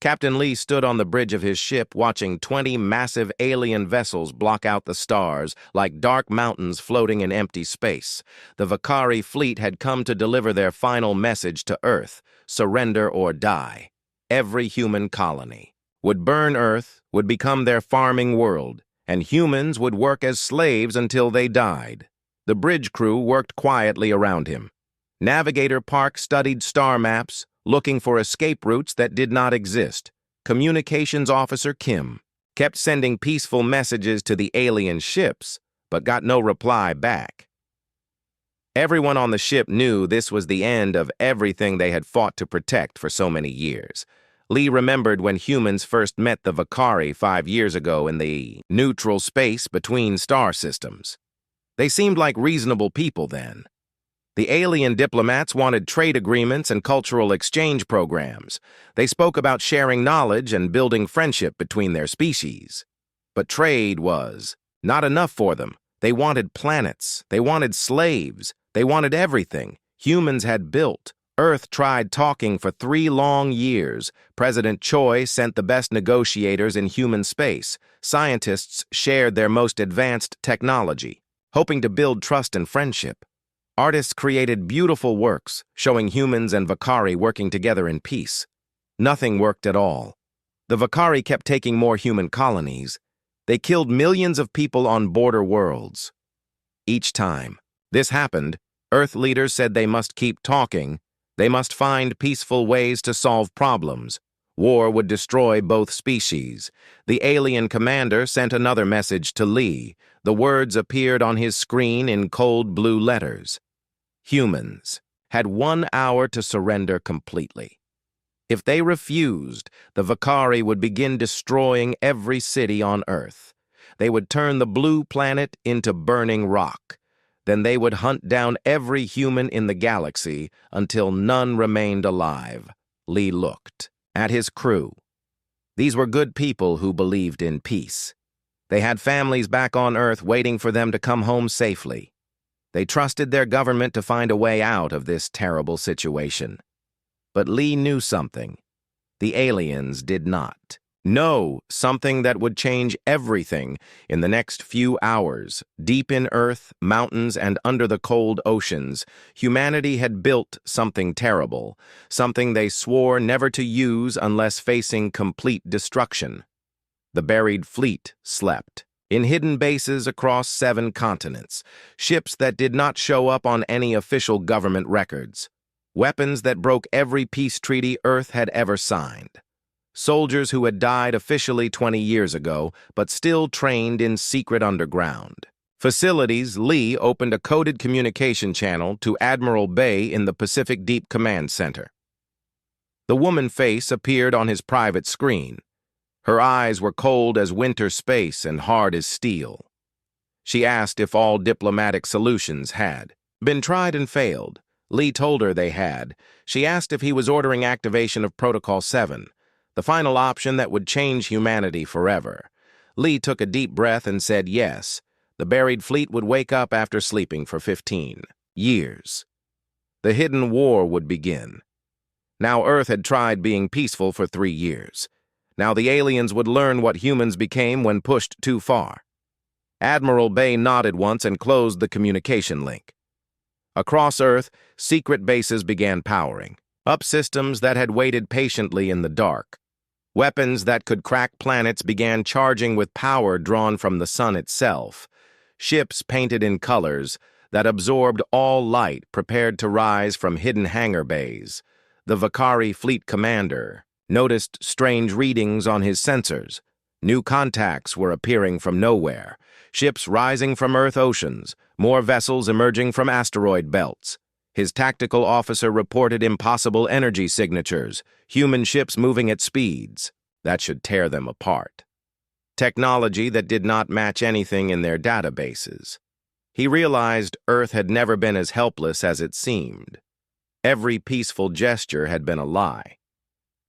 Captain Lee stood on the bridge of his ship watching 20 massive alien vessels block out the stars like dark mountains floating in empty space. The Vakari fleet had come to deliver their final message to Earth: surrender or die. Every human colony would burn Earth, would become their farming world, and humans would work as slaves until they died. The bridge crew worked quietly around him. Navigator Park studied star maps, looking for escape routes that did not exist. Communications Officer Kim kept sending peaceful messages to the alien ships, but got no reply back. Everyone on the ship knew this was the end of everything they had fought to protect for so many years. Lee remembered when humans first met the Vakari 5 years ago in the neutral space between star systems. They seemed like reasonable people then. The alien diplomats wanted trade agreements and cultural exchange programs. They spoke about sharing knowledge and building friendship between their species. But trade was not enough for them. They wanted planets. They wanted slaves. They wanted everything humans had built. Earth tried talking for 3 long years. President Choi sent the best negotiators in human space. Scientists shared their most advanced technology, hoping to build trust and friendship. Artists created beautiful works, showing humans and Vakari working together in peace. Nothing worked at all. The Vakari kept taking more human colonies. They killed millions of people on border worlds. Each time this happened, Earth leaders said they must keep talking. They must find peaceful ways to solve problems. War would destroy both species. The alien commander sent another message to Lee. The words appeared on his screen in cold blue letters. Humans had 1 hour to surrender completely. If they refused, the Vakari would begin destroying every city on Earth. They would turn the blue planet into burning rock. Then they would hunt down every human in the galaxy until none remained alive. Lee looked at his crew. These were good people who believed in peace. They had families back on Earth waiting for them to come home safely. They trusted their government to find a way out of this terrible situation. But Lee knew something. The aliens did not. Know something that would change everything in the next few hours. Deep in Earth, mountains, and under the cold oceans, humanity had built something terrible, something they swore never to use unless facing complete destruction. The buried fleet slept in hidden bases across 7 continents, ships that did not show up on any official government records, weapons that broke every peace treaty Earth had ever signed. Soldiers who had died officially 20 years ago, but still trained in secret underground facilities. Lee opened a coded communication channel to Admiral Bay in the Pacific Deep Command Center. The woman face appeared on his private screen. Her eyes were cold as winter space and hard as steel. She asked if all diplomatic solutions had been tried and failed. Lee told her they had. She asked if he was ordering activation of Protocol 7, the final option that would change humanity forever. Lee took a deep breath and said yes. The buried fleet would wake up after sleeping for 15 years. The hidden war would begin. Now Earth had tried being peaceful for 3 years. Now the aliens would learn what humans became when pushed too far. Admiral Bay nodded once and closed the communication link. Across Earth, secret bases began powering up systems that had waited patiently in the dark. Weapons that could crack planets began charging with power drawn from the sun itself. Ships painted in colors that absorbed all light prepared to rise from hidden hangar bays. The Vakari fleet commander noticed strange readings on his sensors. New contacts were appearing from nowhere. Ships rising from Earth oceans, more vessels emerging from asteroid belts. His tactical officer reported impossible energy signatures, human ships moving at speeds that should tear them apart. Technology that did not match anything in their databases. He realized Earth had never been as helpless as it seemed. Every peaceful gesture had been a lie.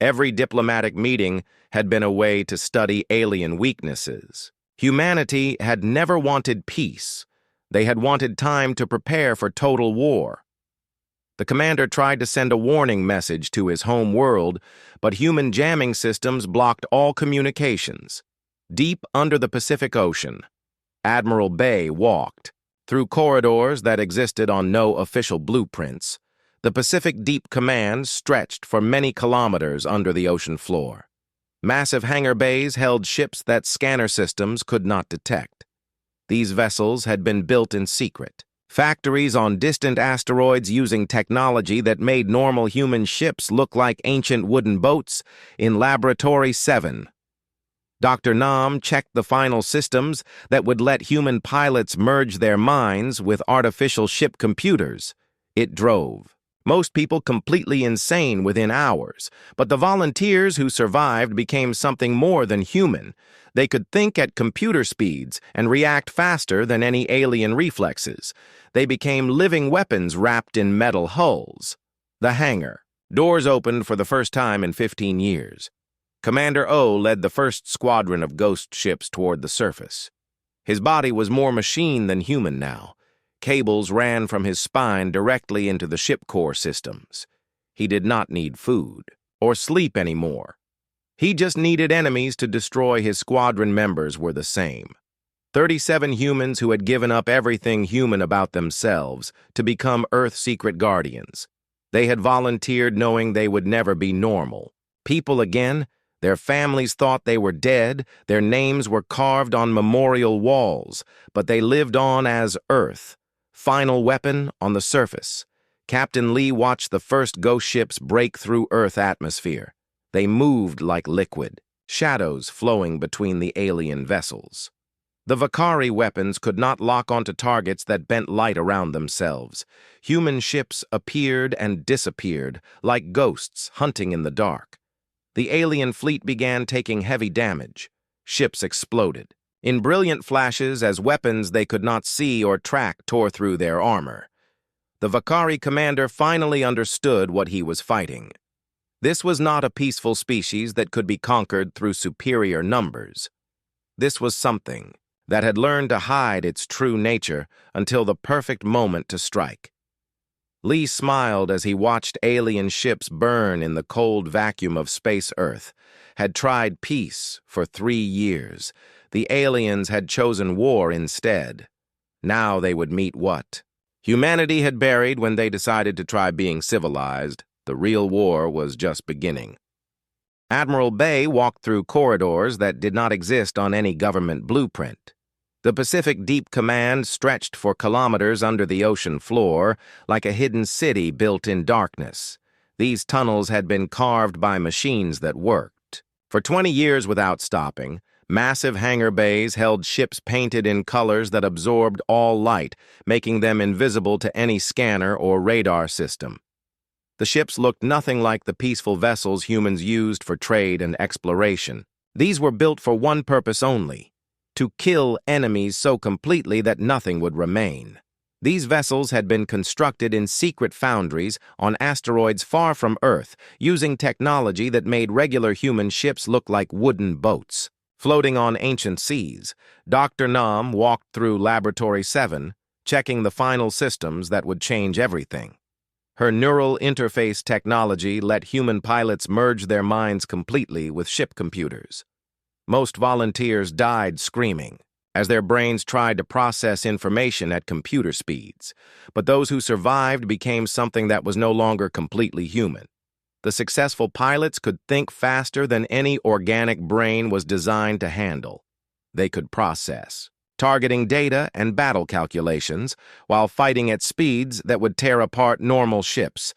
Every diplomatic meeting had been a way to study alien weaknesses. Humanity had never wanted peace. They had wanted time to prepare for total war. The commander tried to send a warning message to his home world, but human jamming systems blocked all communications. Deep under the Pacific Ocean, Admiral Bay walked through corridors that existed on no official blueprints. The Pacific Deep Command stretched for many kilometers under the ocean floor. Massive hangar bays held ships that scanner systems could not detect. These vessels had been built in secret. Factories on distant asteroids using technology that made normal human ships look like ancient wooden boats in Laboratory 7. Dr. Nam checked the final systems that would let human pilots merge their minds with artificial ship computers. It drove most people completely insane within hours, but the volunteers who survived became something more than human. They could think at computer speeds and react faster than any alien reflexes. They became living weapons wrapped in metal hulls. The hangar. Doors opened for the first time in 15 years. Commander O led the first squadron of ghost ships toward the surface. His body was more machine than human now. Cables ran from his spine directly into the ship core systems. He did not need food or sleep anymore. He just needed enemies to destroy. His squadron members were the same. 37 humans who had given up everything human about themselves to become Earth secret guardians. They had volunteered knowing they would never be normal. People again. Their families thought they were dead, their names were carved on memorial walls, but they lived on as Earth. Final weapon on the surface. Captain Lee watched the first ghost ships break through Earth atmosphere. They moved like liquid, shadows flowing between the alien vessels. The Vakari weapons could not lock onto targets that bent light around themselves. Human ships appeared and disappeared, like ghosts hunting in the dark. The alien fleet began taking heavy damage. Ships exploded. In brilliant flashes, as weapons they could not see or track tore through their armor. The Vakari commander finally understood what he was fighting. This was not a peaceful species that could be conquered through superior numbers. This was something that had learned to hide its true nature until the perfect moment to strike. Lee smiled as he watched alien ships burn in the cold vacuum of space Earth. Had tried peace for 3 years. The aliens had chosen war instead. Now they would meet what? Humanity had buried when they decided to try being civilized. The real war was just beginning. Admiral Bay walked through corridors that did not exist on any government blueprint. The Pacific Deep Command stretched for kilometers under the ocean floor, like a hidden city built in darkness. These tunnels had been carved by machines that worked. For 20 years without stopping, massive hangar bays held ships painted in colors that absorbed all light, making them invisible to any scanner or radar system. The ships looked nothing like the peaceful vessels humans used for trade and exploration. These were built for one purpose only: to kill enemies so completely that nothing would remain. These vessels had been constructed in secret foundries on asteroids far from Earth, using technology that made regular human ships look like wooden boats. Floating on ancient seas, Dr. Nam walked through Laboratory 7, checking the final systems that would change everything. Her neural interface technology let human pilots merge their minds completely with ship computers. Most volunteers died screaming as their brains tried to process information at computer speeds, but those who survived became something that was no longer completely human. The successful pilots could think faster than any organic brain was designed to handle. They could process, targeting data and battle calculations, while fighting at speeds that would tear apart normal ships.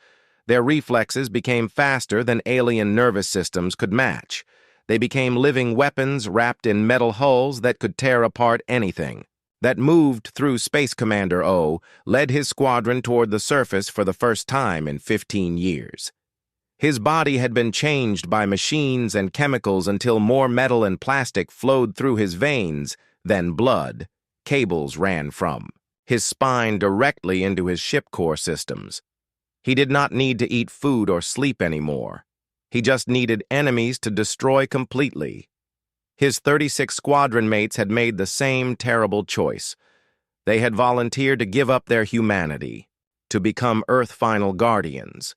Their reflexes became faster than alien nervous systems could match. They became living weapons wrapped in metal hulls that could tear apart anything. That moved through Space Commander O led his squadron toward the surface for the first time in 15 years. His body had been changed by machines and chemicals until more metal and plastic flowed through his veins than blood. Cables ran from his spine directly into his ship core systems. He did not need to eat food or sleep anymore. He just needed enemies to destroy completely. His 36 squadron mates had made the same terrible choice. They had volunteered to give up their humanity. to become Earth Final Guardians.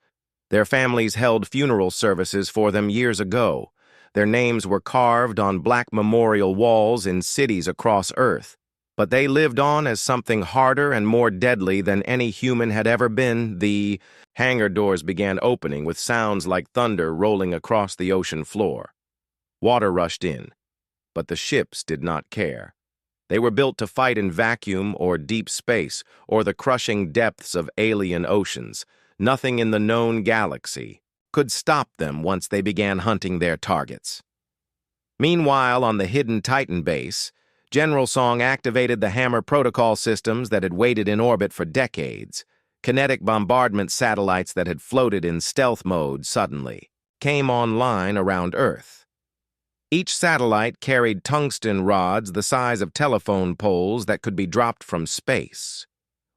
Their families held funeral services for them years ago. Their names were carved on black memorial walls in cities across Earth. But they lived on as something harder and more deadly than any human had ever been. The hangar doors began opening with sounds like thunder rolling across the ocean floor. Water rushed in, but the ships did not care. They were built to fight in vacuum or deep space or the crushing depths of alien oceans. Nothing in the known galaxy could stop them once they began hunting their targets. Meanwhile, on the hidden Titan base, General Song activated the Hammer protocol systems that had waited in orbit for decades. Kinetic bombardment satellites that had floated in stealth mode suddenly came online around Earth. Each satellite carried tungsten rods the size of telephone poles that could be dropped from space.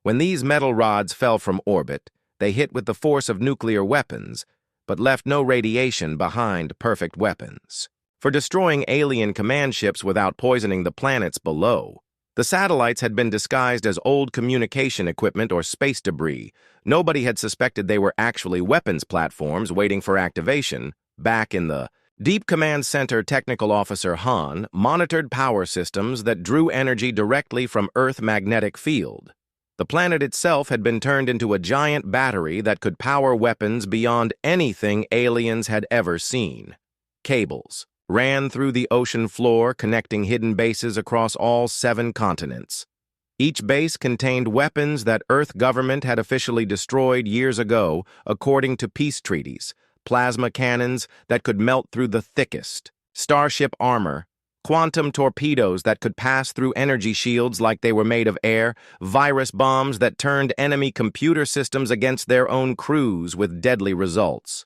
When these metal rods fell from orbit, they hit with the force of nuclear weapons, but left no radiation behind perfect weapons. For destroying alien command ships without poisoning the planets below, the satellites had been disguised as old communication equipment or space debris. Nobody had suspected they were actually weapons platforms waiting for activation. Back in the Deep Command Center, Technical Officer Han monitored power systems that drew energy directly from Earth magnetic field. The planet itself had been turned into a giant battery that could power weapons beyond anything aliens had ever seen. Cables ran through the ocean floor, connecting hidden bases across all 7 continents. Each base contained weapons that Earth government had officially destroyed years ago, according to peace treaties. Plasma cannons that could melt through the thickest, starship armor, quantum torpedoes that could pass through energy shields like they were made of air, virus bombs that turned enemy computer systems against their own crews with deadly results.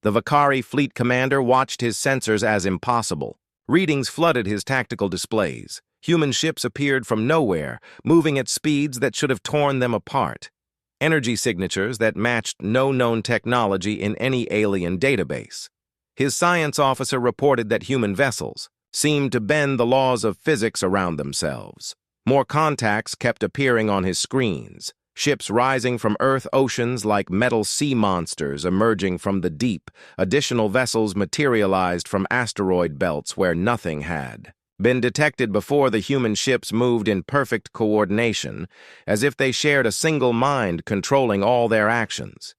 The Vakari fleet commander watched his sensors as impossible. Readings flooded his tactical displays. Human ships appeared from nowhere, moving at speeds that should have torn them apart. Energy signatures that matched no known technology in any alien database. His science officer reported that human vessels seemed to bend the laws of physics around themselves. More contacts kept appearing on his screens, ships rising from Earth oceans like metal sea monsters emerging from the deep. Additional vessels materialized from asteroid belts where nothing had been detected before. The human ships moved in perfect coordination, as if they shared a single mind controlling all their actions.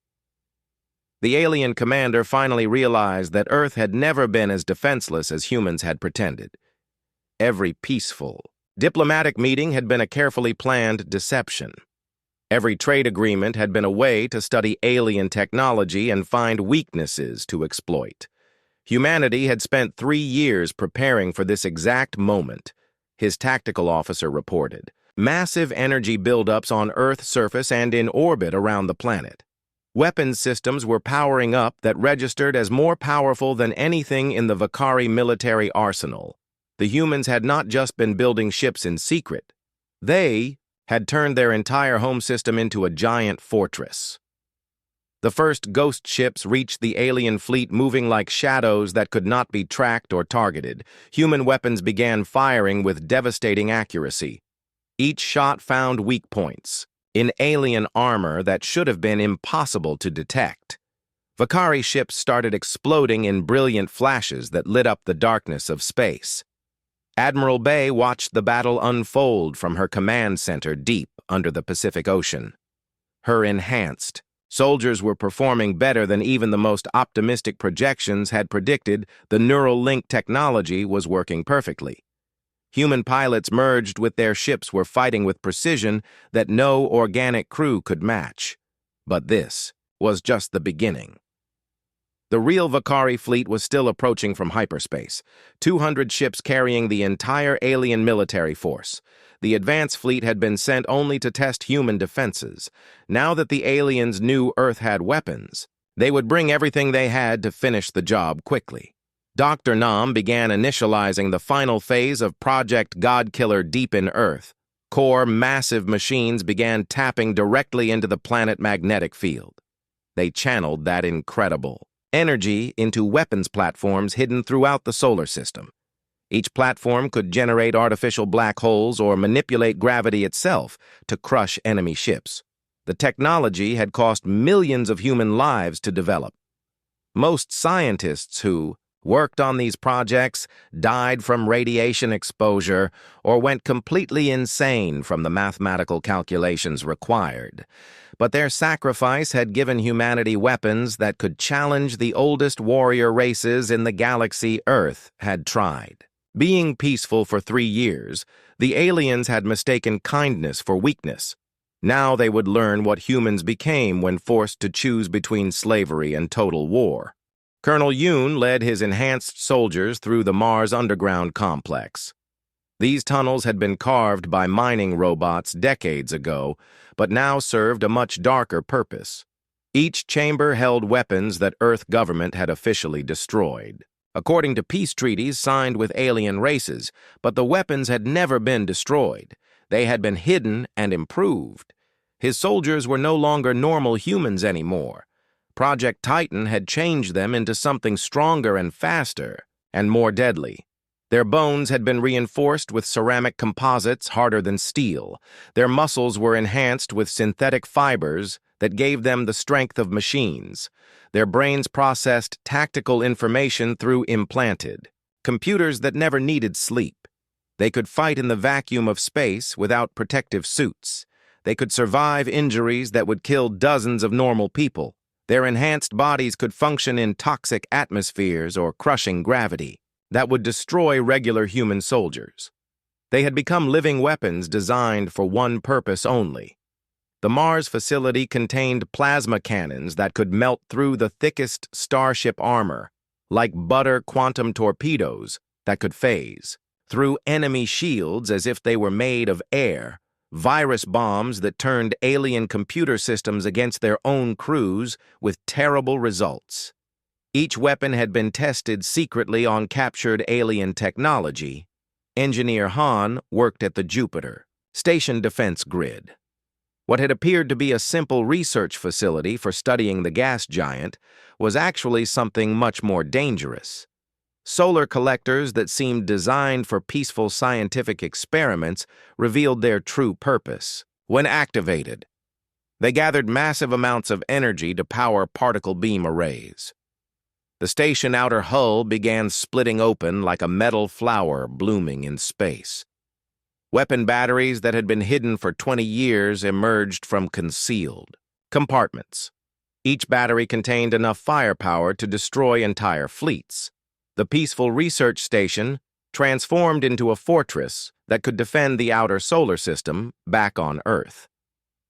The alien commander finally realized that Earth had never been as defenseless as humans had pretended. Every peaceful, diplomatic meeting had been a carefully planned deception. Every trade agreement had been a way to study alien technology and find weaknesses to exploit. Humanity had spent 3 years preparing for this exact moment, his tactical officer reported. Massive energy buildups on Earth's surface and in orbit around the planet. Weapons systems were powering up that registered as more powerful than anything in the Vakari military arsenal. The humans had not just been building ships in secret. They had turned their entire home system into a giant fortress. The first ghost ships reached the alien fleet moving like shadows that could not be tracked or targeted. Human weapons began firing with devastating accuracy. Each shot found weak points in alien armor that should have been impossible to detect. Vakari ships started exploding in brilliant flashes that lit up the darkness of space. Admiral Bay watched the battle unfold from her command center deep under the Pacific Ocean. Her enhanced soldiers were performing better than even the most optimistic projections had predicted. The neural link technology was working perfectly. Human pilots merged with their ships were fighting with precision that no organic crew could match. But this was just the beginning. The real Vakari fleet was still approaching from hyperspace, 200 ships carrying the entire alien military force. The advance fleet had been sent only to test human defenses. Now that the aliens knew Earth had weapons, they would bring everything they had to finish the job quickly. Dr. Nam began initializing the final phase of Project Godkiller deep in Earth. Core massive machines began tapping directly into the planet magnetic field. They channeled that incredible energy into weapons platforms hidden throughout the solar system. Each platform could generate artificial black holes or manipulate gravity itself to crush enemy ships. The technology had cost millions of human lives to develop. Most scientists who worked on these projects died from radiation exposure or went completely insane from the mathematical calculations required. But their sacrifice had given humanity weapons that could challenge the oldest warrior races in the galaxy Earth had tried. Being peaceful for 3 years, the aliens had mistaken kindness for weakness. Now they would learn what humans became when forced to choose between slavery and total war. Colonel Yoon led his enhanced soldiers through the Mars underground complex. These tunnels had been carved by mining robots decades ago, but now served a much darker purpose. Each chamber held weapons that Earth government had officially destroyed, according to peace treaties signed with alien races, but the weapons had never been destroyed. They had been hidden and improved. His soldiers were no longer normal humans anymore. Project Titan had changed them into something stronger and faster and more deadly. Their bones had been reinforced with ceramic composites harder than steel. Their muscles were enhanced with synthetic fibers that gave them the strength of machines. Their brains processed tactical information through implanted computers that never needed sleep. They could fight in the vacuum of space without protective suits. They could survive injuries that would kill dozens of normal people. Their enhanced bodies could function in toxic atmospheres or crushing gravity that would destroy regular human soldiers. They had become living weapons designed for one purpose only. The Mars facility contained plasma cannons that could melt through the thickest starship armor, like butter quantum torpedoes that could phase through enemy shields as if they were made of air, virus bombs that turned alien computer systems against their own crews with terrible results. Each weapon had been tested secretly on captured alien technology. Engineer Han worked at the Jupiter Station Defense Grid. What had appeared to be a simple research facility for studying the gas giant was actually something much more dangerous. Solar collectors that seemed designed for peaceful scientific experiments revealed their true purpose. When activated, they gathered massive amounts of energy to power particle beam arrays. The station outer hull began splitting open like a metal flower blooming in space. Weapon batteries that had been hidden for 20 years emerged from concealed compartments. Each battery contained enough firepower to destroy entire fleets. The peaceful research station transformed into a fortress that could defend the outer solar system back on Earth.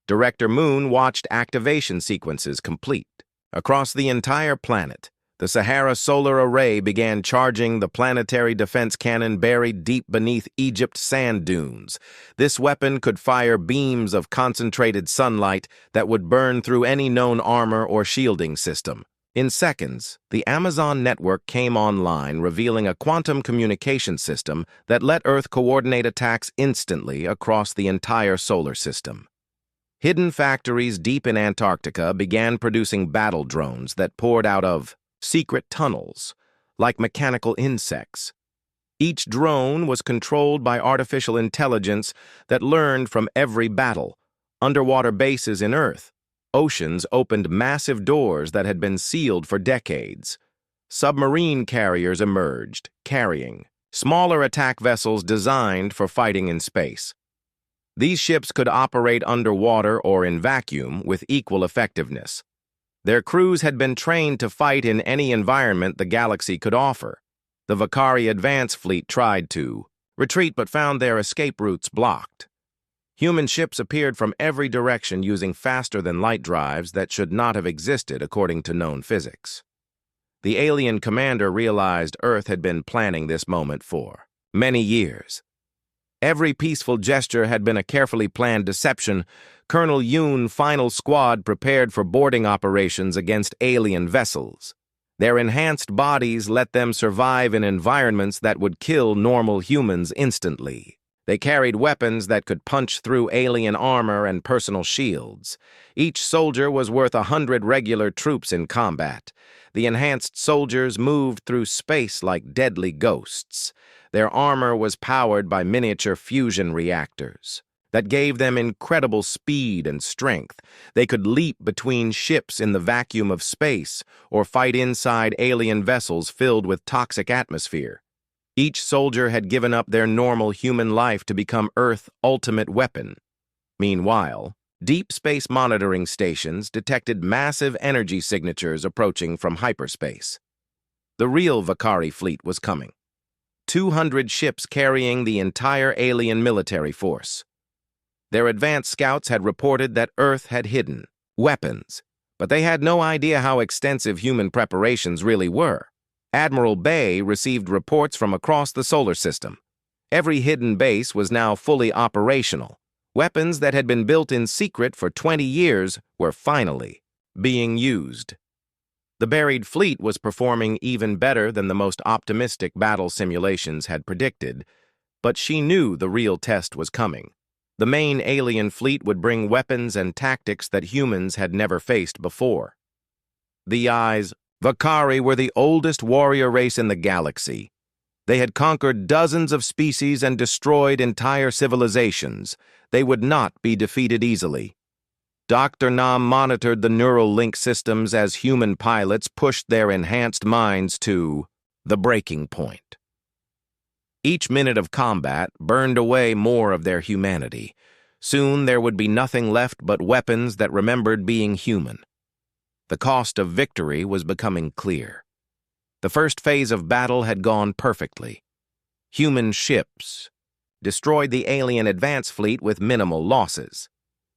Director Moon watched activation sequences complete. Across the entire planet, the Sahara Solar Array began charging the planetary defense cannon buried deep beneath Egypt's sand dunes. This weapon could fire beams of concentrated sunlight that would burn through any known armor or shielding system. In seconds, the Amazon network came online, revealing a quantum communication system that let Earth coordinate attacks instantly across the entire solar system. Hidden factories deep in Antarctica began producing battle drones that poured out of secret tunnels, like mechanical insects. Each drone was controlled by artificial intelligence that learned from every battle. Underwater bases in Earth, oceans opened massive doors that had been sealed for decades. Submarine carriers emerged, carrying smaller attack vessels designed for fighting in space. These ships could operate underwater or in vacuum with equal effectiveness. Their crews had been trained to fight in any environment the galaxy could offer. The Vakari advance fleet tried to retreat but found their escape routes blocked. Human ships appeared from every direction using faster-than-light drives that should not have existed according to known physics. The alien commander realized Earth had been planning this moment for many years. Every peaceful gesture had been a carefully planned deception. Colonel Yoon's final squad prepared for boarding operations against alien vessels. Their enhanced bodies let them survive in environments that would kill normal humans instantly. They carried weapons that could punch through alien armor and personal shields. Each soldier was worth 100 regular troops in combat. The enhanced soldiers moved through space like deadly ghosts. Their armor was powered by miniature fusion reactors. that gave them incredible speed and strength. They could leap between ships in the vacuum of space or fight inside alien vessels filled with toxic atmosphere. Each soldier had given up their normal human life to become Earth's ultimate weapon. Meanwhile, deep space monitoring stations detected massive energy signatures approaching from hyperspace. The real Vakari fleet was coming. 200 ships carrying the entire alien military force. Their advanced scouts had reported that Earth had hidden weapons, but they had no idea how extensive human preparations really were. Admiral Bay received reports from across the solar system. Every hidden base was now fully operational. Weapons that had been built in secret for 20 years were finally being used. The buried fleet was performing even better than the most optimistic battle simulations had predicted, but she knew the real test was coming. The main alien fleet would bring weapons and tactics that humans had never faced before. The Vakari were the oldest warrior race in the galaxy. They had conquered dozens of species and destroyed entire civilizations. They would not be defeated easily. Dr. Nam monitored the neural link systems as human pilots pushed their enhanced minds to the breaking point. Each minute of combat burned away more of their humanity. Soon there would be nothing left but weapons that remembered being human. The cost of victory was becoming clear. The first phase of battle had gone perfectly. Human ships destroyed the alien advance fleet with minimal losses.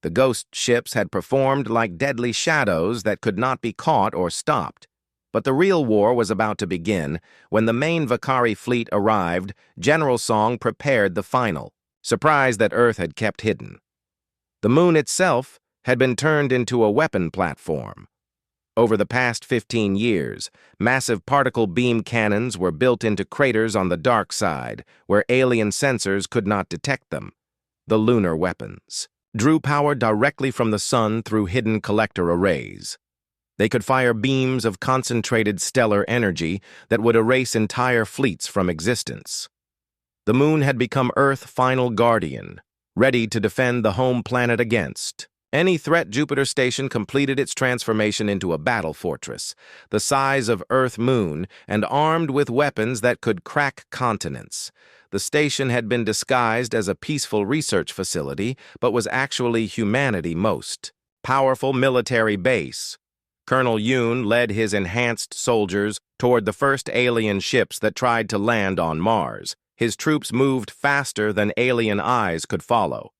The ghost ships had performed like deadly shadows that could not be caught or stopped. But the real war was about to begin. When the main Vakari fleet arrived, General Song prepared the final, surprised that Earth had kept hidden. The moon itself had been turned into a weapon platform. Over the past 15 years, massive particle beam cannons were built into craters on the dark side, where alien sensors could not detect them. The lunar weapons drew power directly from the sun through hidden collector arrays. They could fire beams of concentrated stellar energy that would erase entire fleets from existence. The moon had become Earth's final guardian, ready to defend the home planet against any threat. Jupiter Station completed its transformation into a battle fortress, the size of Earth-Moon and armed with weapons that could crack continents. The station had been disguised as a peaceful research facility, but was actually humanity's most powerful military base. Colonel Yoon led his enhanced soldiers toward the first alien ships that tried to land on Mars. His troops moved faster than alien eyes could follow.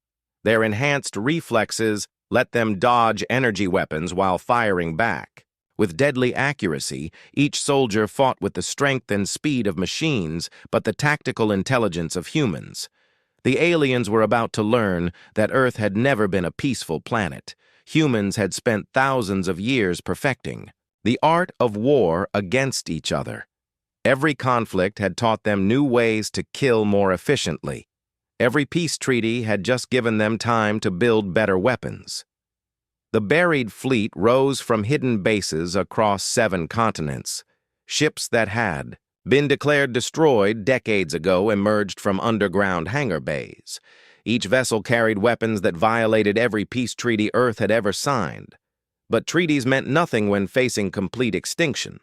Their enhanced reflexes let them dodge energy weapons while firing back. With deadly accuracy, each soldier fought with the strength and speed of machines, but the tactical intelligence of humans. The aliens were about to learn that Earth had never been a peaceful planet. Humans had spent thousands of years perfecting the art of war against each other. Every conflict had taught them new ways to kill more efficiently. Every peace treaty had just given them time to build better weapons. The buried fleet rose from hidden bases across 7 continents. Ships that had been declared destroyed decades ago emerged from underground hangar bays. Each vessel carried weapons that violated every peace treaty Earth had ever signed. But treaties meant nothing when facing complete extinction.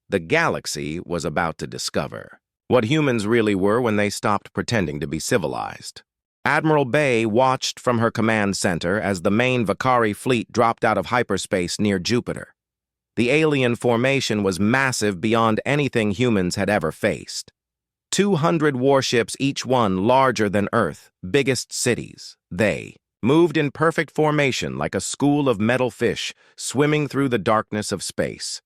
The galaxy was about to discover what humans really were when they stopped pretending to be civilized. Admiral Bay watched from her command center as the main Vakari fleet dropped out of hyperspace near Jupiter. The alien formation was massive beyond anything humans had ever faced. 200 warships, each one larger than Earth, biggest cities. They moved in perfect formation like a school of metal fish swimming through the darkness of space.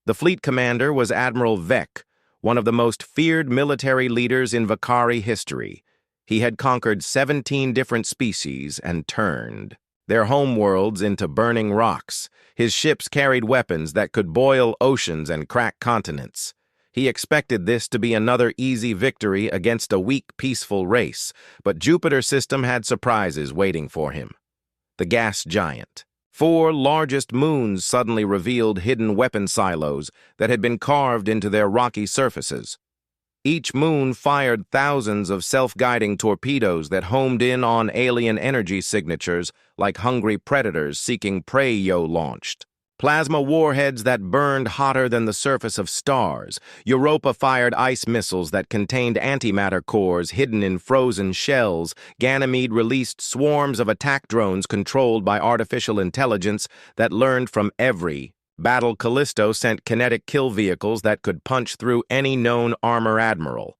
The fleet commander was Admiral Vec, one of the most feared military leaders in Vakari history. He had conquered 17 different species and turned their homeworlds into burning rocks. His ships carried weapons that could boil oceans and crack continents. He expected this to be another easy victory against a weak, peaceful race, but Jupiter's system had surprises waiting for him. The gas giant. 4 largest moons suddenly revealed hidden weapon silos that had been carved into their rocky surfaces. Each moon fired thousands of self-guiding torpedoes that homed in on alien energy signatures like hungry predators seeking prey launched. Plasma warheads that burned hotter than the surface of stars. Europa fired ice missiles that contained antimatter cores hidden in frozen shells. Ganymede released swarms of attack drones controlled by artificial intelligence that learned from every battle. Callisto sent kinetic kill vehicles that could punch through any known armor admiral.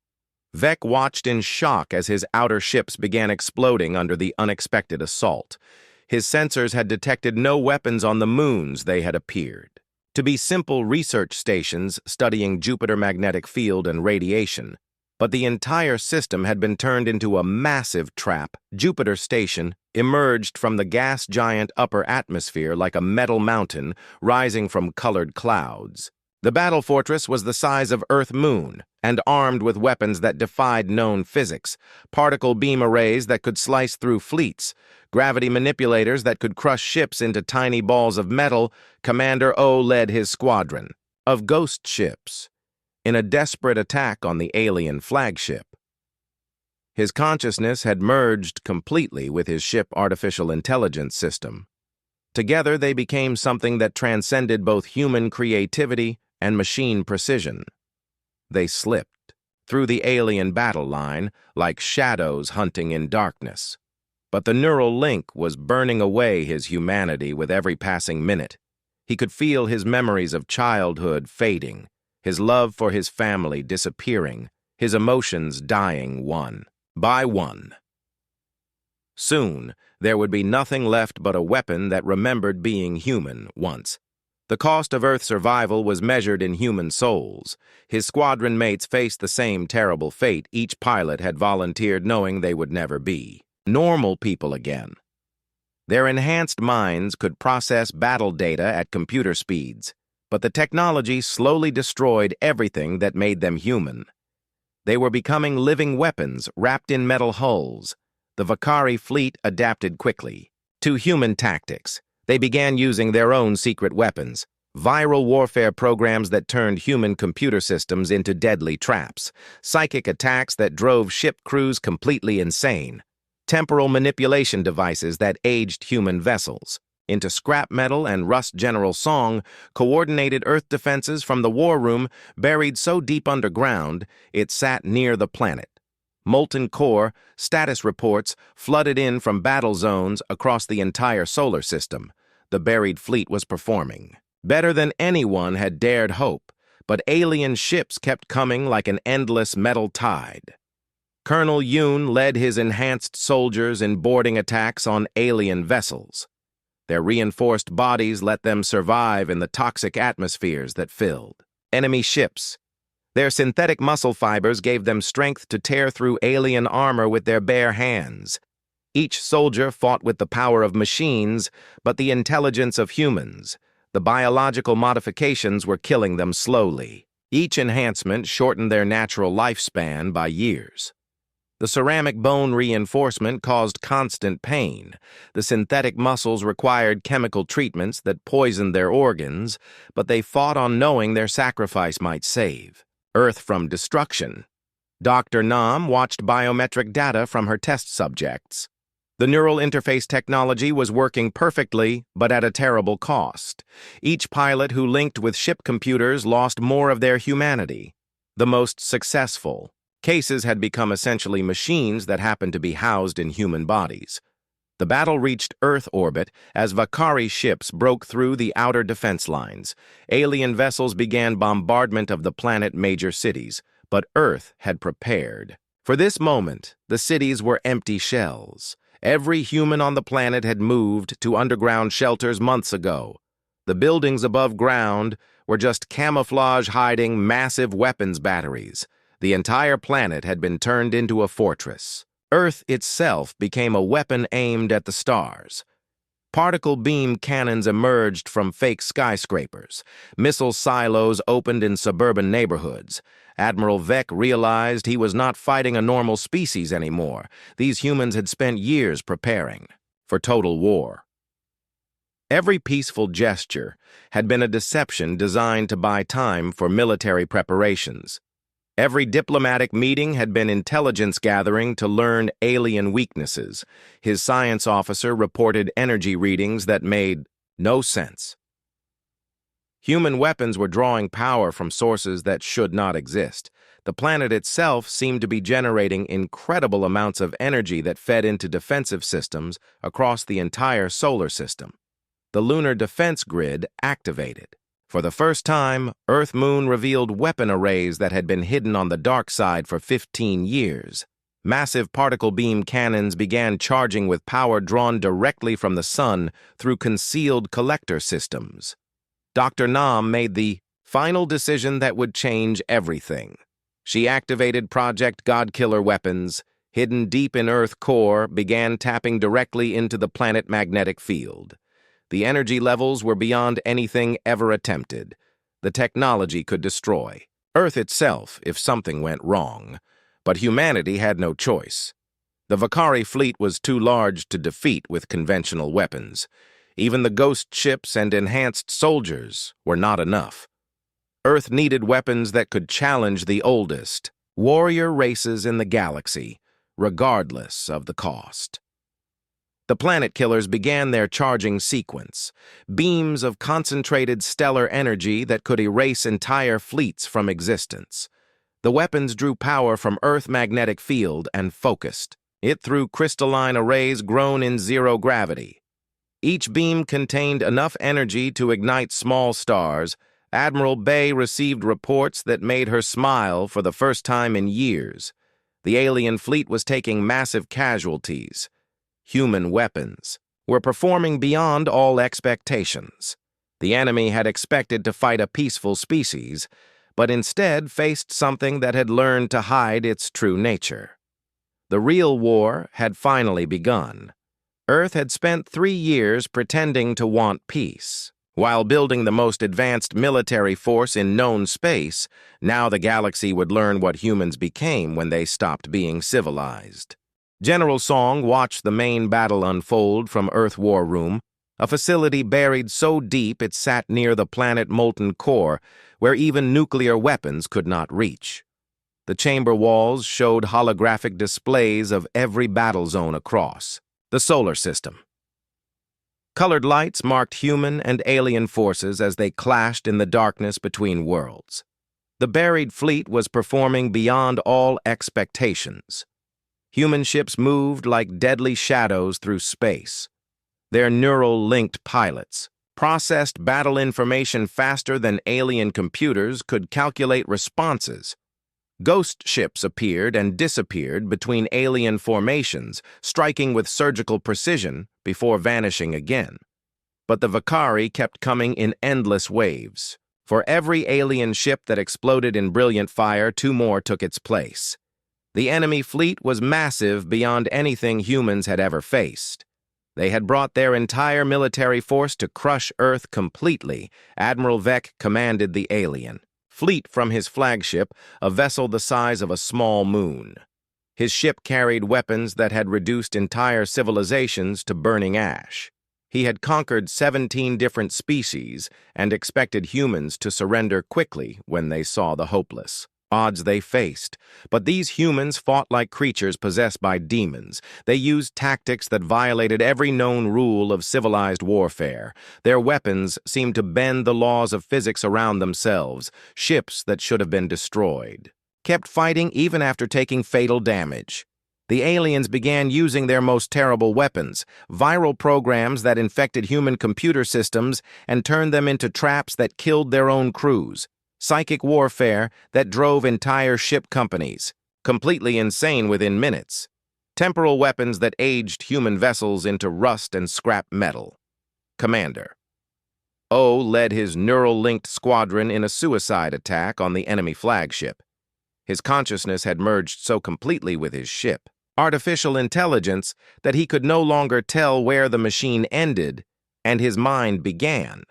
Vec watched in shock as his outer ships began exploding under the unexpected assault. His sensors had detected no weapons on the moons they had appeared to be simple research stations studying Jupiter magnetic field and radiation, but the entire system had been turned into a massive trap. Jupiter Station emerged from the gas giant upper atmosphere like a metal mountain rising from colored clouds. The battle fortress was the size of Earth-Moon and armed with weapons that defied known physics, particle beam arrays that could slice through fleets, gravity manipulators that could crush ships into tiny balls of metal. Commander O led his squadron of ghost ships in a desperate attack on the alien flagship. His consciousness had merged completely with his ship artificial intelligence system. Together they became something that transcended both human creativity and machine precision. They slipped through the alien battle line like shadows hunting in darkness. But the neural link was burning away his humanity with every passing minute. He could feel his memories of childhood fading, his love for his family disappearing, his emotions dying one by one. Soon, there would be nothing left but a weapon that remembered being human once. The cost of Earth survival was measured in human souls. His squadron mates faced the same terrible fate each pilot had volunteered, knowing they would never be normal people again. Their enhanced minds could process battle data at computer speeds, but the technology slowly destroyed everything that made them human. They were becoming living weapons wrapped in metal hulls. The Vakari fleet adapted quickly to human tactics. They began using their own secret weapons, viral warfare programs that turned human computer systems into deadly traps, psychic attacks that drove ship crews completely insane, temporal manipulation devices that aged human vessels into scrap metal and rust. General Song coordinated Earth defenses from the war room buried so deep underground it sat near the planet. Molten core status reports flooded in from battle zones across the entire solar system. The buried fleet was performing better than anyone had dared hope, but alien ships kept coming like an endless metal tide. Colonel Yoon led his enhanced soldiers in boarding attacks on alien vessels. Their reinforced bodies let them survive in the toxic atmospheres that filled enemy ships. Their synthetic muscle fibers gave them strength to tear through alien armor with their bare hands. Each soldier fought with the power of machines, but the intelligence of humans. The biological modifications were killing them slowly. Each enhancement shortened their natural lifespan by years. The ceramic bone reinforcement caused constant pain. The synthetic muscles required chemical treatments that poisoned their organs, but they fought on knowing their sacrifice might save Earth from destruction. Dr. Nam watched biometric data from her test subjects. The neural interface technology was working perfectly, but at a terrible cost. Each pilot who linked with ship computers lost more of their humanity. The most successful cases had become essentially machines that happened to be housed in human bodies. The battle reached Earth orbit as Vakari ships broke through the outer defense lines. Alien vessels began bombardment of the planet's major cities, but Earth had prepared. For this moment, the cities were empty shells. Every human on the planet had moved to underground shelters months ago. The buildings above ground were just camouflage hiding massive weapons batteries. The entire planet had been turned into a fortress. Earth itself became a weapon aimed at the stars. Particle beam cannons emerged from fake skyscrapers. Missile silos opened in suburban neighborhoods. Admiral Vec realized he was not fighting a normal species anymore. These humans had spent years preparing for total war. Every peaceful gesture had been a deception designed to buy time for military preparations. Every diplomatic meeting had been intelligence gathering to learn alien weaknesses. His science officer reported energy readings that made no sense. Human weapons were drawing power from sources that should not exist. The planet itself seemed to be generating incredible amounts of energy that fed into defensive systems across the entire solar system. The lunar defense grid activated. For the first time, Earth-Moon revealed weapon arrays that had been hidden on the dark side for 15 years. Massive particle beam cannons began charging with power drawn directly from the sun through concealed collector systems. Dr. Nam made the final decision that would change everything. She activated Project Godkiller weapons, hidden deep in Earth core, began tapping directly into the planet magnetic field. The energy levels were beyond anything ever attempted. The technology could destroy Earth itself if something went wrong. But humanity had no choice. The Vakari fleet was too large to defeat with conventional weapons. Even the ghost ships and enhanced soldiers were not enough. Earth needed weapons that could challenge the oldest warrior races in the galaxy, regardless of the cost. The planet killers began their charging sequence, beams of concentrated stellar energy that could erase entire fleets from existence. The weapons drew power from Earth's magnetic field and focused it through crystalline arrays grown in zero gravity. Each beam contained enough energy to ignite small stars. Admiral Bay received reports that made her smile for the first time in years. The alien fleet was taking massive casualties. Human weapons were performing beyond all expectations. The enemy had expected to fight a peaceful species, but instead faced something that had learned to hide its true nature. The real war had finally begun. Earth had spent 3 years pretending to want peace. While building the most advanced military force in known space, now the galaxy would learn what humans became when they stopped being civilized. General Song watched the main battle unfold from Earth War Room, a facility buried so deep it sat near the planet molten core, where even nuclear weapons could not reach. The chamber walls showed holographic displays of every battle zone across the solar system. Colored lights marked human and alien forces as they clashed in the darkness between worlds. The buried fleet was performing beyond all expectations. Human ships moved like deadly shadows through space. Their neural-linked pilots processed battle information faster than alien computers could calculate responses. Ghost ships appeared and disappeared between alien formations, striking with surgical precision before vanishing again. But the Vakari kept coming in endless waves. For every alien ship that exploded in brilliant fire, 2 more took its place. The enemy fleet was massive beyond anything humans had ever faced. They had brought their entire military force to crush Earth completely. Admiral Vec commanded the alien fleet from his flagship, a vessel the size of a small moon. His ship carried weapons that had reduced entire civilizations to burning ash. He had conquered 17 different species and expected humans to surrender quickly when they saw the hopeless odds they faced. But these humans fought like creatures possessed by demons. They used tactics that violated every known rule of civilized warfare. Their weapons seemed to bend the laws of physics around themselves. Ships that should have been destroyed kept fighting even after taking fatal damage. The aliens began using their most terrible weapons, viral programs that infected human computer systems and turned them into traps that killed their own crews. Psychic warfare that drove entire ship companies, completely insane within minutes. Temporal weapons that aged human vessels into rust and scrap metal. Commander O led his neural-linked squadron in a suicide attack on the enemy flagship. His consciousness had merged so completely with his ship, artificial intelligence, that he could no longer tell where the machine ended and his mind began.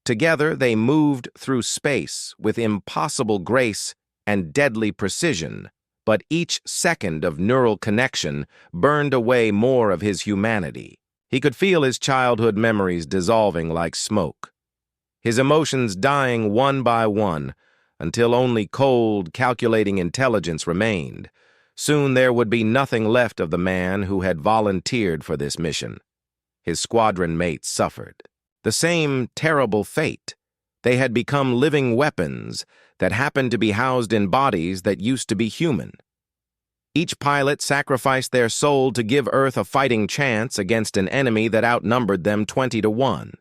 Together, they moved through space with impossible grace and deadly precision, but each second of neural connection burned away more of his humanity. He could feel his childhood memories dissolving like smoke, his emotions dying one by one, until only cold, calculating intelligence remained. Soon there would be nothing left of the man who had volunteered for this mission. His squadron mates suffered the same terrible fate. They had become living weapons that happened to be housed in bodies that used to be human. Each pilot sacrificed their soul to give Earth a fighting chance against an enemy that outnumbered them 20-1.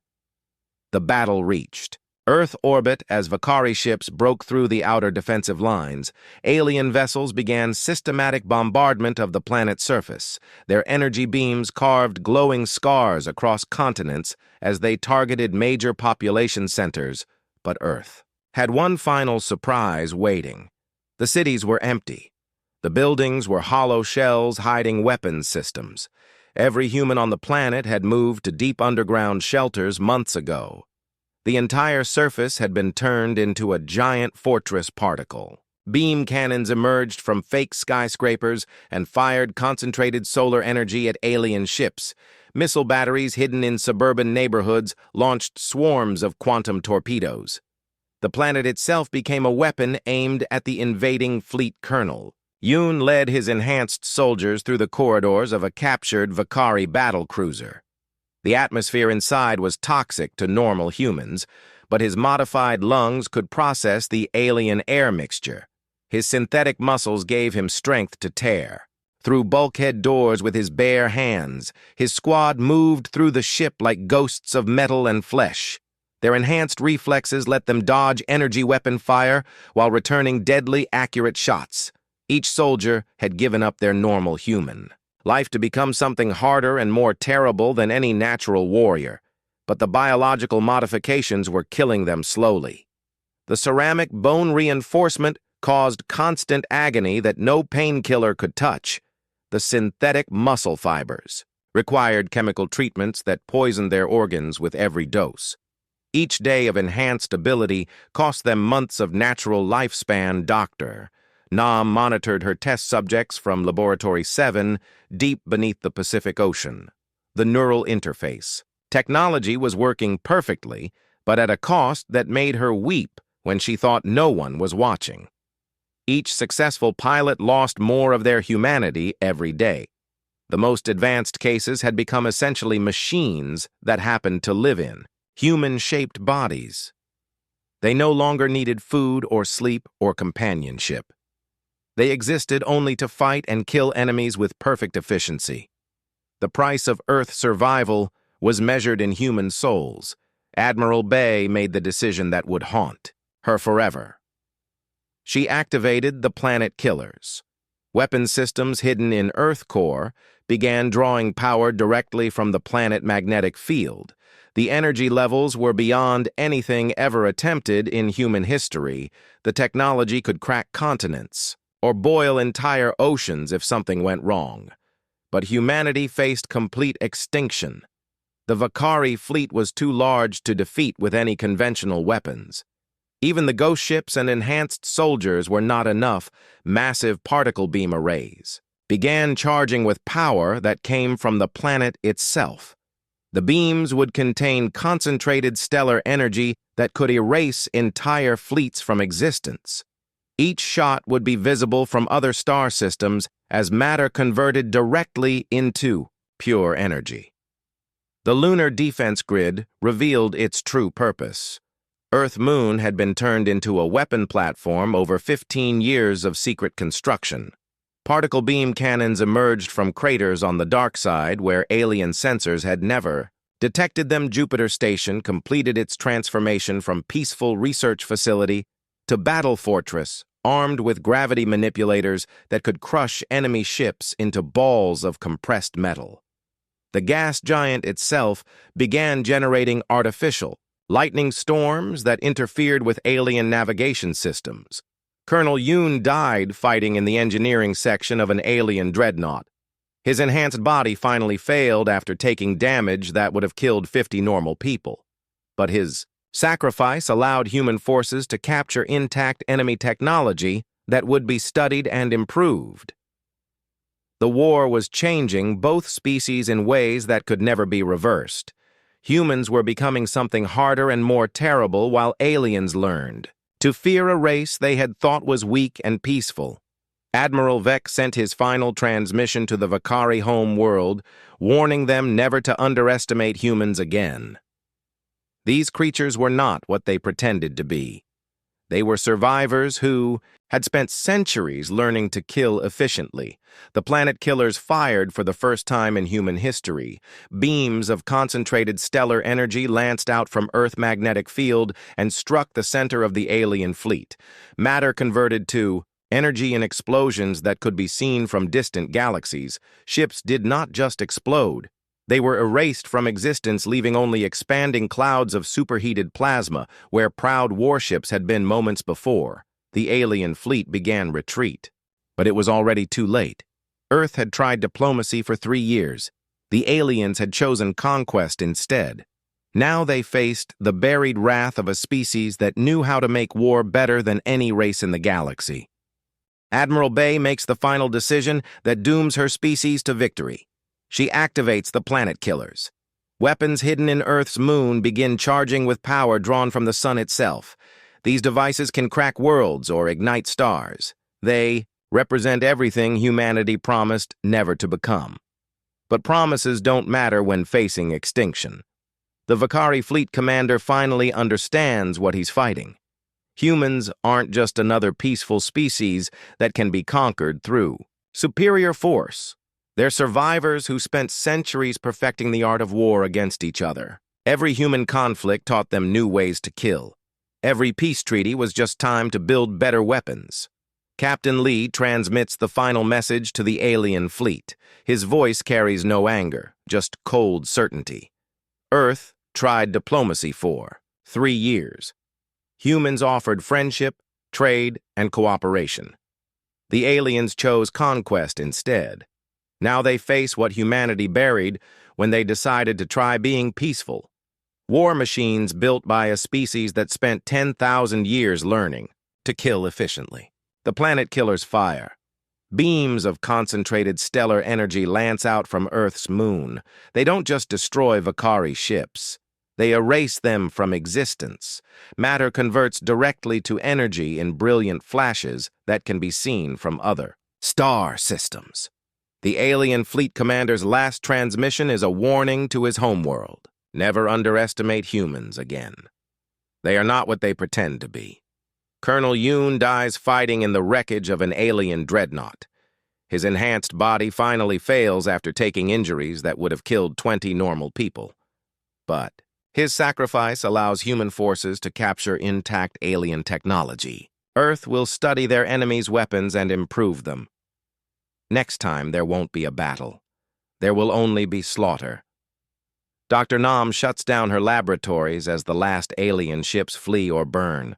The battle reached Earth orbit as Vakari ships broke through the outer defensive lines. Alien vessels began systematic bombardment of the planet's surface. Their energy beams carved glowing scars across continents as they targeted major population centers, but Earth had one final surprise waiting. The cities were empty. The buildings were hollow shells hiding weapons systems. Every human on the planet had moved to deep underground shelters months ago. The entire surface had been turned into a giant fortress particle. Beam cannons emerged from fake skyscrapers and fired concentrated solar energy at alien ships. Missile batteries hidden in suburban neighborhoods launched swarms of quantum torpedoes. The planet itself became a weapon aimed at the invading fleet colonel. Yoon led his enhanced soldiers through the corridors of a captured Vakari battlecruiser. The atmosphere inside was toxic to normal humans, but his modified lungs could process the alien air mixture. His synthetic muscles gave him strength to tear. Through bulkhead doors with his bare hands, his squad moved through the ship like ghosts of metal and flesh. Their enhanced reflexes let them dodge energy weapon fire while returning deadly accurate shots. Each soldier had given up their normal human life to become something harder and more terrible than any natural warrior, but the biological modifications were killing them slowly. The ceramic bone reinforcement caused constant agony that no painkiller could touch. The synthetic muscle fibers required chemical treatments that poisoned their organs with every dose. Each day of enhanced ability cost them months of natural lifespan. Dr. Nam monitored her test subjects from Laboratory 7, deep beneath the Pacific Ocean. The neural interface. Technology was working perfectly, but at a cost that made her weep when she thought no one was watching. Each successful pilot lost more of their humanity every day. The most advanced cases had become essentially machines that happened to live in human-shaped bodies. They no longer needed food or sleep or companionship. They existed only to fight and kill enemies with perfect efficiency. The price of Earth survival was measured in human souls. Admiral Bay made the decision that would haunt her forever. She activated the planet killers. Weapon systems hidden in Earth core began drawing power directly from the planet magnetic field. The energy levels were beyond anything ever attempted in human history. The technology could crack continents or boil entire oceans if something went wrong. But humanity faced complete extinction. The Vakari fleet was too large to defeat with any conventional weapons. Even the ghost ships and enhanced soldiers were not enough. Massive particle beam arrays began charging with power that came from the planet itself. The beams would contain concentrated stellar energy that could erase entire fleets from existence. Each shot would be visible from other star systems as matter converted directly into pure energy. The lunar defense grid revealed its true purpose. Earth-Moon had been turned into a weapon platform over 15 years of secret construction. Particle beam cannons emerged from craters on the dark side where alien sensors had never detected them. Jupiter Station completed its transformation from peaceful research facility to battle fortress, armed with gravity manipulators that could crush enemy ships into balls of compressed metal. The gas giant itself began generating artificial lightning storms that interfered with alien navigation systems. Colonel Yoon died fighting in the engineering section of an alien dreadnought. His enhanced body finally failed after taking damage that would have killed 50 normal people. But his sacrifice allowed human forces to capture intact enemy technology that would be studied and improved. The war was changing both species in ways that could never be reversed. Humans were becoming something harder and more terrible while aliens learned to fear a race they had thought was weak and peaceful. Admiral Vec sent his final transmission to the Vakari home world, warning them never to underestimate humans again. These creatures were not what they pretended to be. They were survivors who had spent centuries learning to kill efficiently. The planet killers fired for the first time in human history. Beams of concentrated stellar energy lanced out from Earth's magnetic field and struck the center of the alien fleet. Matter converted to energy in explosions that could be seen from distant galaxies. Ships did not just explode. They were erased from existence, leaving only expanding clouds of superheated plasma where proud warships had been moments before. The alien fleet began retreat. But it was already too late. Earth had tried diplomacy for 3 years. The aliens had chosen conquest instead. Now they faced the buried wrath of a species that knew how to make war better than any race in the galaxy. Admiral Bay makes the final decision that dooms her species to victory. She activates the planet killers. Weapons hidden in Earth's moon begin charging with power drawn from the sun itself. These devices can crack worlds or ignite stars. They represent everything humanity promised never to become. But promises don't matter when facing extinction. The Vakari fleet commander finally understands what he's fighting. Humans aren't just another peaceful species that can be conquered through superior force. They're survivors who spent centuries perfecting the art of war against each other. Every human conflict taught them new ways to kill. Every peace treaty was just time to build better weapons. Captain Lee transmits the final message to the alien fleet. His voice carries no anger, just cold certainty. Earth tried diplomacy for 3 years. Humans offered friendship, trade, and cooperation. The aliens chose conquest instead. Now they face what humanity buried when they decided to try being peaceful. War machines built by a species that spent 10,000 years learning to kill efficiently. The planet killers fire. Beams of concentrated stellar energy lance out from Earth's moon. They don't just destroy Vakari ships. They erase them from existence. Matter converts directly to energy in brilliant flashes that can be seen from other star systems. The alien fleet commander's last transmission is a warning to his homeworld. Never underestimate humans again. They are not what they pretend to be. Colonel Yoon dies fighting in the wreckage of an alien dreadnought. His enhanced body finally fails after taking injuries that would have killed 20 normal people. But his sacrifice allows human forces to capture intact alien technology. Earth will study their enemies' weapons and improve them. Next time, there won't be a battle. There will only be slaughter. Dr. Nam shuts down her laboratories as the last alien ships flee or burn.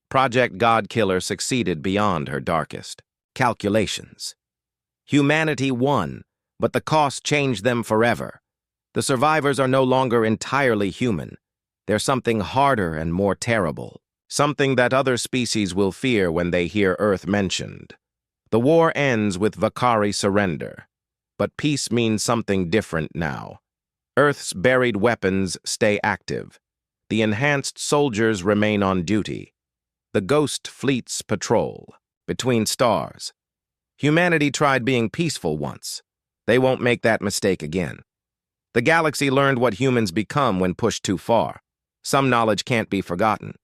Project Godkiller succeeded beyond her darkest calculations. Humanity won, but the cost changed them forever. The survivors are no longer entirely human. They're something harder and more terrible, something that other species will fear when they hear Earth mentioned. The war ends with Vakari surrender, but peace means something different now. Earth's buried weapons stay active. The enhanced soldiers remain on duty. The ghost fleets patrol between stars. Humanity tried being peaceful once. They won't make that mistake again. The galaxy learned what humans become when pushed too far. Some knowledge can't be forgotten.